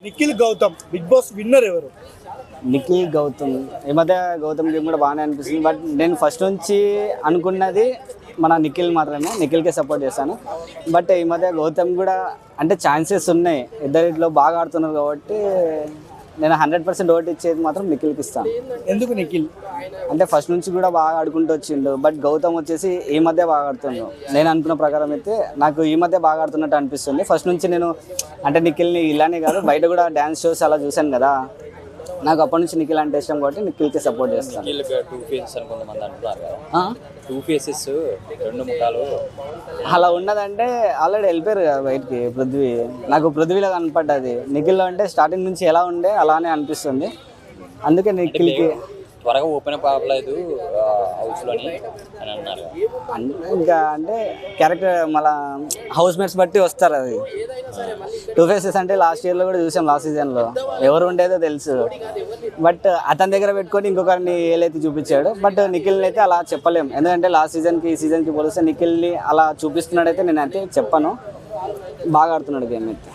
Nikhil Gautam Bigg Boss winner ఎవరు? నిఖిల్ గౌతమ్ ఈ మధ్య గౌతమ్ గేమ్ కూడా బాగానే అనిపిస్తుంది. బట్ నేను ఫస్ట్ నుంచి అనుకున్నది మన నిఖిల్ మాత్రమే, నిఖిల్కే సపోర్ట్ చేశాను. బట్ ఈ మధ్య గౌతమ్ కూడా అంటే ఛాన్సెస్ ఉన్నాయి, ఇద్దరిలో బాగా ఆడుతున్నారు కాబట్టి నేను 100% ఓటు ఇచ్చేది మాత్రం నిఖిల్కి ఇస్తాను. ఎందుకు నిఖిల్? అంటే ఫస్ట్ నుంచి కూడా బాగా ఆడుకుంటూ వచ్చిండు. బట్ గౌతమ్ వచ్చేసి ఈ మధ్య బాగా ఆడుతుండు. నేను అనుకున్న ప్రకారం అయితే నాకు ఈ మధ్య బాగా ఆడుతున్నట్టు అనిపిస్తుంది. ఫస్ట్ నుంచి నేను అంటే నిఖిల్ని ఇలానే కాదు బయట కూడా డ్యాన్స్ షోస్ అలా చూశాను కదా, నాకు అప్పటి నుంచి నిఖిల్ అంటే ఇష్టం కాబట్టి నిఖిల్కి సపోర్ట్ చేస్తాను. అలా ఉన్నదంటే ఆల్రెడీ వెళ్ళిపోయారు కదా బయటికి పృథ్వీ. నాకు పృథ్వీలో కనపడ్డది, నిఖిల్లో అంటే స్టార్టింగ్ నుంచి ఎలా ఉండే అలానే అనిపిస్తుంది. అందుకే నిఖిల్కి త్వరగా ఓపెన్ అప్ అవ్వలేదు హౌస్లోని అని అన్నారు. ఇంకా అంటే క్యారెక్టర్ మళ్ళీ హౌస్ మేట్స్ బట్టి వస్తారు. అది 2 ఫేసెస్ అంటే లాస్ట్ ఇయర్లో కూడా చూసాం, లాస్ట్ సీజన్లో ఎవరు ఉండేదో తెలుసు. బట్ అతని దగ్గర పెట్టుకొని ఇంకొకరిని ఏలైతే చూపించాడు. బట్ నిఖిల్ని అయితే అలా చెప్పలేము, ఎందుకంటే లాస్ట్ సీజన్కి ఈ సీజన్కి పోలిస్తే నిఖిల్ని అలా చూపిస్తున్నాడైతే నేనైతే చెప్పను. బాగా ఆడుతున్నాడు గేమ్ అయితే.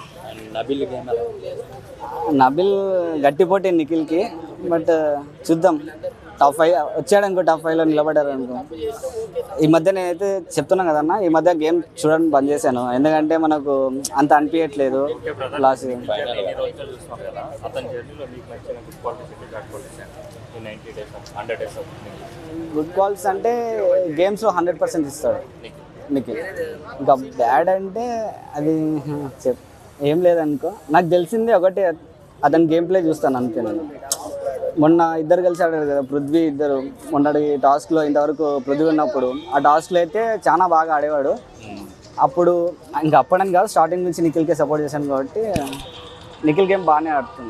నబిల్ గట్టి పోటీ నిఖిల్కి. బట్ చూద్దాం, టాప్ 5 వచ్చాడు అనుకో, టాప్ 5లో నిలబడ్డారు అనుకో. ఈ మధ్య నేనైతే చెప్తున్నాను కదన్నా, ఈ మధ్య గేమ్ చూడడం బంద్ చేశాను, ఎందుకంటే మనకు అంత అనిపించట్లేదు. లాస్ట్ గుడ్ కాల్స్ అంటే గేమ్స్లో 100% ఇస్తాడు నిఖిల్. ఇంకా బ్యాడ్ అంటే అది ఏం లేదనుకో. నాకు తెలిసింది ఒకటి, అతని గేమ్ ప్లే చూస్తాను అంతే. నేను మొన్న ఇద్దరు కలిసి ఆడారు కదా పృథ్వీ, ఇద్దరు మొన్నటి టాస్క్లో ఇంతవరకు పృథ్వీ ఉన్నప్పుడు ఆ టాస్క్లో అయితే చాలా బాగా ఆడేవాడు. అప్పుడు ఇంకా అప్పటిని కాదు, స్టార్టింగ్ నుంచి నిఖిల్కే సపోర్ట్ చేశాను కాబట్టి నిఖిల్ గేమ్ బాగానే ఆడుతుంది.